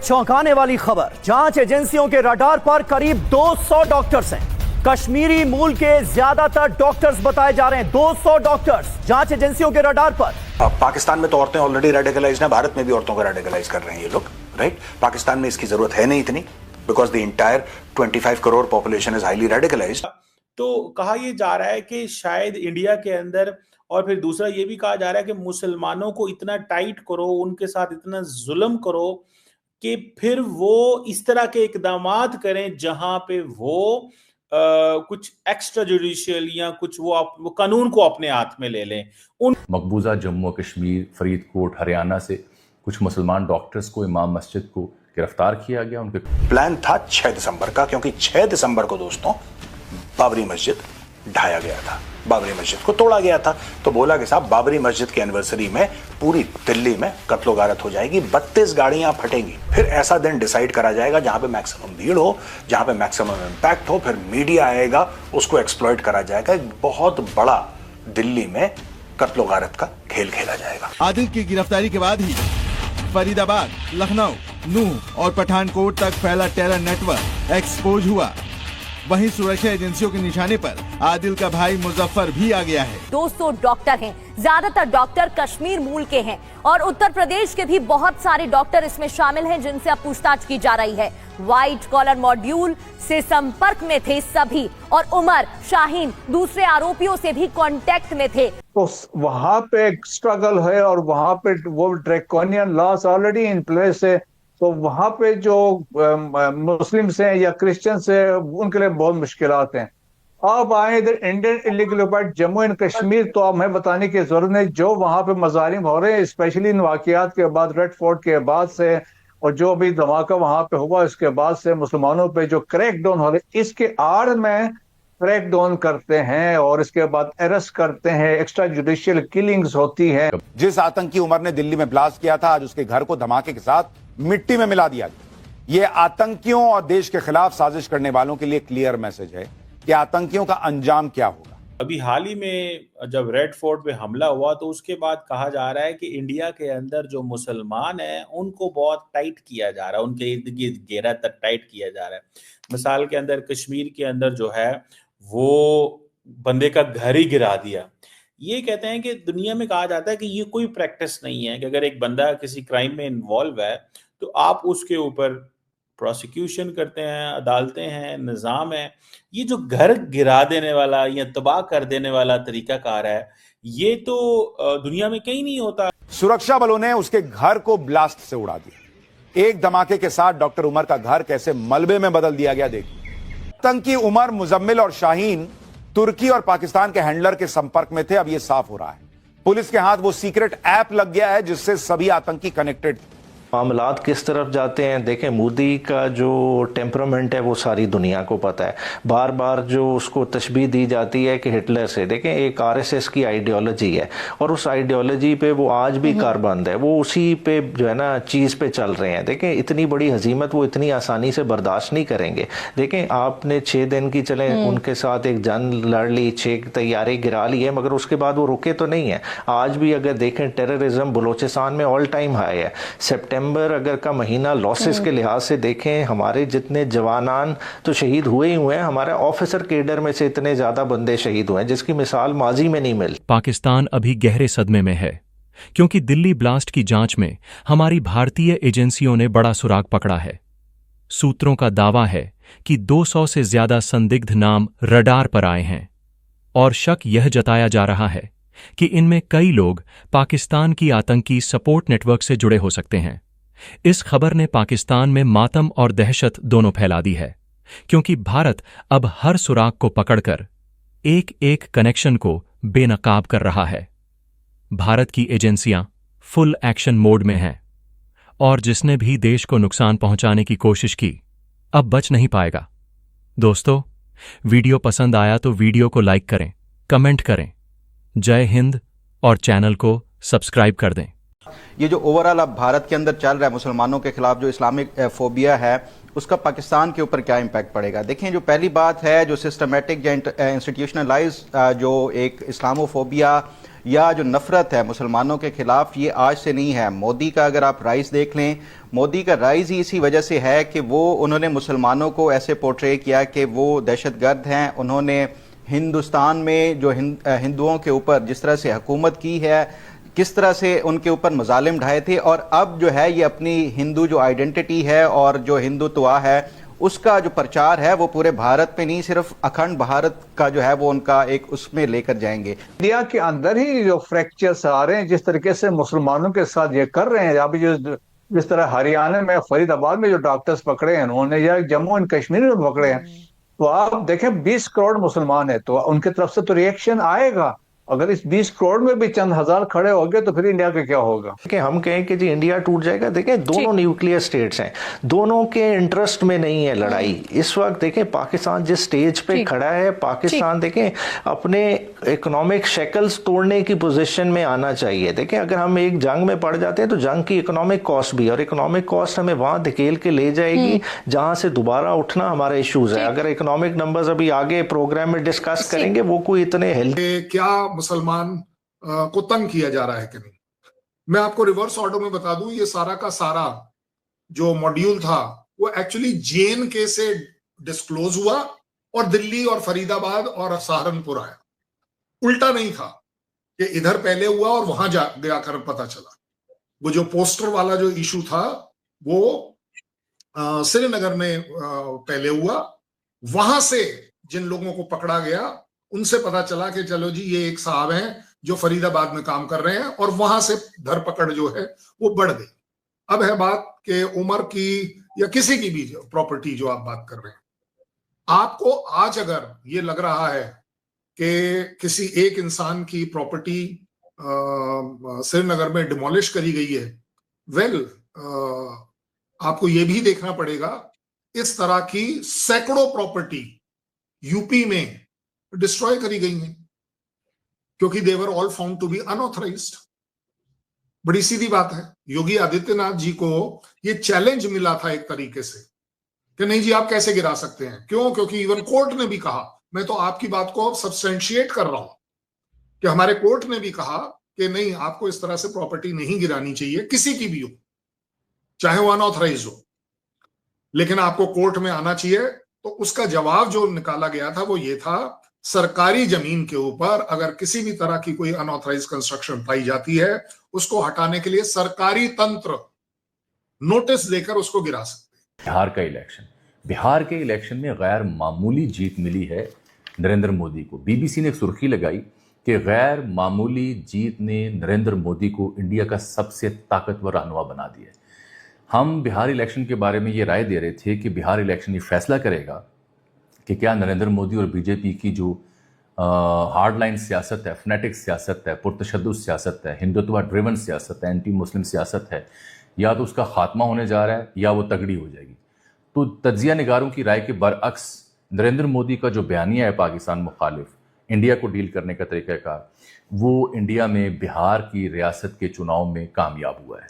चौंकाने वाली खबर, जांच एजेंसियों के रडार पर करीब 200 डॉक्टर्स हैं। कश्मीरी मूल के ज्यादातर डॉक्टर्स बताए जा रहे हैं। 200 डॉक्टर्स जांच एजेंसियों के रडार पर। पाकिस्तान में तो औरतें ऑलरेडी रेडिकलाइज्ड हैं, भारत में भी औरतों को रेडिकलाइज कर रहे हैं ये लोग, राइट? पाकिस्तान में इसकी जरूरत है नहीं इतनी, because the entire 25 crore population is highly radicalised. तो कहा यह जा रहा है कि शायद इंडिया के अंदर, और फिर दूसरा ये भी कहा जा रहा है कि मुसलमानों को इतना टाइट करो, उनके साथ इतना जुल्म करो कि फिर वो इस तरह के इकदामात करें जहां पे वो कुछ एक्स्ट्रा जुडिशियल या कुछ वो कानून को अपने हाथ में ले लें। मकबूजा जम्मू कश्मीर, फरीदकोट, हरियाणा से कुछ मुसलमान डॉक्टर्स को इमाम मस्जिद को गिरफ्तार किया गया। उनके प्लान था 6 दिसंबर का, क्योंकि 6 दिसंबर को दोस्तों बाबरी मस्जिद ढाया गया था, बाबरी मस्जिद को तोड़ा गया था। तो बोला कि साहब बाबरी मस्जिद की एनिवर्सरी में पूरी दिल्ली में कत्लो गारत हो जाएगी, 32 गाड़ियां फटेंगी। फिर ऐसा दिन डिसाइड करा जाएगा जहां पे मैक्सिमम भीड़ हो, जहां पे मैक्सिमम इंपैक्ट हो, फिर मीडिया आएगा, उसको एक्सप्लॉइट करा जाएगा। एक बहुत बड़ा दिल्ली में कत्लो गारत का खेल खेला जाएगा। आदिल की गिरफ्तारी के बाद ही फरीदाबाद, लखनऊ, नूह और पठानकोट तक फैला टेरर नेटवर्क एक्सपोज हुआ। वहीं सुरक्षा एजेंसियों के निशाने पर आदिल का भाई मुजफ्फर भी आ गया है। 200 डॉक्टर हैं, ज्यादातर डॉक्टर कश्मीर मूल के हैं और उत्तर प्रदेश के भी बहुत सारे डॉक्टर इसमें शामिल हैं जिनसे अब पूछताछ की जा रही है। व्हाइट कॉलर मॉड्यूल से संपर्क में थे सभी और उमर, शाहीन दूसरे आरोपियों से भी कांटेक्ट में थे। तो वहां पे स्ट्रगल है और वहां पे वो draconian loss already in place है। तो वहां पे जो मुस्लिम्स हैं या क्रिश्चियंस हैं उनके लिए बहुत मुश्किलात हैं। अब आए इधर Indian illegal occupied Jammu and Kashmir, तो अब हमें बताने की जरूरत नहीं जो वहां पे मजालिम हो रहे हैं, स्पेशली इन वाकयात के बाद, रेड फोर्ट के बाद से और जो भी धमाका वहां पे हुआ इसके बाद से मुसलमानों पे जो क्रैकडाउन हो रहे, इसके आड़ में क्रैकडाउन करते हैं और इसके बाद अरेस्ट करते हैं, एक्स्ट्रा जुडिशियल किलिंग्स होती है। जिस आतंकी उमर ने दिल्ली में ब्लास्ट किया था, आज उसके घर को धमाके के साथ मिट्टी में मिला दिया गया। ये आतंकियों और देश के खिलाफ साजिश करने वालों के लिए क्लियर मैसेज है कि आतंकियों का अंजाम क्या होगा। अभी हाल ही में जब रेड फोर्ट पे हमला हुआ तो उसके बाद कहा जा रहा है कि इंडिया के अंदर जो मुसलमान हैं उनको बहुत टाइट किया जा रहा है, उनके इर्द गिर्द घेरा तक टाइट किया जा रहा है। मिसाल के अंदर कश्मीर के अंदर जो है वो बंदे का घर ही गिरा दिया। ये कहते हैं कि दुनिया में कहा जाता है कि ये कोई प्रैक्टिस नहीं है कि अगर एक बंदा किसी क्राइम में इन्वॉल्व है तो आप उसके ऊपर प्रोसिक्यूशन करते हैं, अदालतें हैं, निज़ाम है। ये जो घर गिरा देने वाला या तबाह कर देने वाला तरीकाकार है, ये तो दुनिया में कहीं नहीं होता। सुरक्षा बलों ने उसके घर को ब्लास्ट से उड़ा दिया। एक धमाके के साथ डॉक्टर उमर का घर कैसे मलबे में बदल दिया गया देखिए। आतंकी उमर, मुजम्मिल और शाहीन तुर्की और पाकिस्तान के हैंडलर के संपर्क में थे। अब यह साफ हो रहा है, पुलिस के हाथ वो सीक्रेट ऐप लग गया है जिससे सभी आतंकी कनेक्टेड। मामलात किस तरफ जाते हैं, देखें मोदी का जो टेम्परामेंट है वो सारी दुनिया को पता है। बार बार जो उसको तशबीह दी जाती है कि हिटलर से, देखें एक आरएसएस की आइडियोलॉजी है और उस आइडियोलॉजी पे वो आज भी कारबंद है, वो उसी पे जो है ना चीज़ पे चल रहे हैं। देखें इतनी बड़ी हजीमत वो इतनी आसानी से बर्दाश्त नहीं करेंगे। देखें आपने 6 दिन की चले उनके साथ एक जंग लड़ ली, 6 तैयारे गिरा ली है, मगर उसके बाद वो रुके तो नहीं है। आज भी अगर देखें टेररिज्म बलूचिस्तान में ऑल टाइम हाई है। सितंबर अगर का महीना लॉसेस के लिहाज से देखें, हमारे जितने जवानान तो शहीद हुए ही हुए हैं, हमारे ऑफिसर केडर में से इतने ज्यादा बंदे शहीद हुए हैं जिसकी मिसाल माजी में नहीं मिली। पाकिस्तान अभी गहरे सदमे में है क्योंकि दिल्ली ब्लास्ट की जांच में हमारी भारतीय एजेंसियों ने बड़ा सुराग पकड़ा है। सूत्रों का दावा है कि 200 से ज्यादा संदिग्ध नाम रडार पर आए हैं और शक यह जताया जा रहा है कि इनमें कई लोग पाकिस्तान की आतंकी सपोर्ट नेटवर्क से जुड़े हो सकते हैं। इस खबर ने पाकिस्तान में मातम और दहशत दोनों फैला दी है क्योंकि भारत अब हर सुराग को पकड़कर एक एक कनेक्शन को बेनकाब कर रहा है। भारत की एजेंसियां फुल एक्शन मोड में हैं और जिसने भी देश को नुकसान पहुंचाने की कोशिश की अब बच नहीं पाएगा। दोस्तों, वीडियो पसंद आया तो वीडियो को लाइक करें, कमेंट करें, जय हिंद और चैनल को सब्सक्राइब कर दें। ये जो ओवरऑल अब भारत के अंदर चल रहा है मुसलमानों के खिलाफ जो इस्लामिक फोबिया है, उसका पाकिस्तान के ऊपर क्या इम्पैक्ट पड़ेगा। देखें, जो पहली बात है, जो सिस्टमेटिक या इंस्टीट्यूशनलाइज जो एक इस्लामोफोबिया या जो नफरत है मुसलमानों के खिलाफ, ये आज से नहीं है। मोदी का अगर आप राइज देख लें, मोदी का राइज ही इसी वजह से है कि वो उन्होंने मुसलमानों को ऐसे पोर्ट्रे किया कि वो दहशतगर्द हैं। उन्होंने हिंदुस्तान में जो हिंदुओं के ऊपर जिस तरह से हुकूमत की है, किस तरह से उनके ऊपर मजालिम ढाए थे, और अब जो है ये अपनी हिंदू जो आइडेंटिटी है और जो हिंदुत्व है उसका जो प्रचार है वो पूरे भारत में नहीं, सिर्फ अखंड भारत का जो है वो उनका एक उसमें लेकर जाएंगे। इंडिया के अंदर ही जो फ्रैक्चर्स आ रहे हैं, जिस तरीके से मुसलमानों के साथ ये कर रहे हैं, अभी जो जिस तरह हरियाणा में फरीदाबाद में जो डॉक्टर्स पकड़े हैं उन्होंने, या जम्मू एंड कश्मीर में पकड़े हैं, तो आप देखें 20 करोड़ मुसलमान है तो उनकी तरफ से तो रिएक्शन आएगा। अगर इस 20 करोड़ में भी चंद हजार खड़े हो गए तो फिर इंडिया का क्या होगा? कि हम कहें कि जी इंडिया टूट जाएगा, देखें दोनों न्यूक्लियर स्टेट्स हैं, दोनों के इंटरेस्ट में नहीं है लड़ाई इस वक्त। देखें पाकिस्तान जिस स्टेज पे खड़ा है, पाकिस्तान देखें अपने इकोनॉमिक शेकल्स तोड़ने की पोजीशन में आना चाहिए। देखें अगर हम एक जंग में पड़ जाते हैं तो जंग की इकोनॉमिक कॉस्ट भी, और इकोनॉमिक कॉस्ट हमें वहां धकेल के ले जाएगी जहां से दोबारा उठना हमारा इश्यूज है। अगर इकोनॉमिक नंबर्स अभी आगे प्रोग्राम में डिस्कस करेंगे वो कोई इतने हेल्दी क्या मुसलमान को तंग किया जा रहा है कि नहीं। मैं आपको रिवर्स ऑर्डर में बता दूं, ये सारा का सारा जो मॉड्यूल था वो एक्चुअली JNK से डिस्क्लोज हुआ और दिल्ली और फरीदाबाद और सहारनपुर आया। उल्टा नहीं था कि इधर पहले हुआ और वहां जाकर पता चला। वो जो पोस्टर वाला जो इशू था वो श्रीनगर में पहले हुआ, वहां से जिन लोगों को पकड़ा गया उनसे पता चला कि चलो जी ये एक साहब हैं जो फरीदाबाद में काम कर रहे हैं, और वहां से धरपकड़ जो है वो बढ़ गई। अब है बात कि उमर की या किसी की भी प्रॉपर्टी जो आप बात कर रहे हैं, आपको आज अगर ये लग रहा है कि किसी एक इंसान की प्रॉपर्टी श्रीनगर में डिमोलिश करी गई है, आपको ये भी देखना पड़ेगा इस तरह की सैकड़ों प्रॉपर्टी यूपी में डिस्ट्रॉय करी गई हैं क्योंकि they were all found to be unauthorised. बड़ी सीधी बात है, योगी आदित्यनाथ जी को ये चैलेंज मिला था एक तरीके से कि नहीं जी आप कैसे गिरा सकते हैं। क्यों? क्योंकि इवन कोर्ट ने भी कहा, मैं तो आपकी बात को सब्सटेंशिएट कर रहा हूं कि हमारे कोर्ट ने भी कहा कि नहीं आपको इस तरह से प्रॉपर्टी नहीं गिरानी चाहिए, किसी की भी हो, चाहे वो अनऑथराइज हो, लेकिन आपको कोर्ट में आना चाहिए। तो उसका जवाब जो निकाला गया था वो ये था, सरकारी जमीन के ऊपर अगर किसी भी तरह की कोई अनऑथराइज कंस्ट्रक्शन पाई जाती है उसको हटाने के लिए सरकारी तंत्र नोटिस देकर उसको गिरा सकते हैं। बिहार के इलेक्शन में गैर मामूली जीत मिली है नरेंद्र मोदी को। बीबीसी ने एक सुर्खी लगाई कि गैर मामूली जीत ने नरेंद्र मोदी को इंडिया का सबसे ताकतवर रहनुमा बना दिया। हम बिहार इलेक्शन के बारे में ये राय दे रहे थे कि बिहार इलेक्शन ये फैसला करेगा कि क्या नरेंद्र मोदी और बीजेपी की जो हार्डलाइन सियासत है, फनेटिक सियासत है, पुरतशद्दुद सियासत है, हिंदुत्व ड्रिवन सियासत है, एंटी मुस्लिम सियासत है, या तो उसका खात्मा होने जा रहा है या वो तगड़ी हो जाएगी। तो तज्जिया निगारों की राय के बरअक्स नरेंद्र मोदी का जो बयानिया है पाकिस्तान मुखालिफ, इंडिया को डील करने का तरीक़ाकार, वो इंडिया में बिहार की रियासत के चुनाव में कामयाब हुआ है।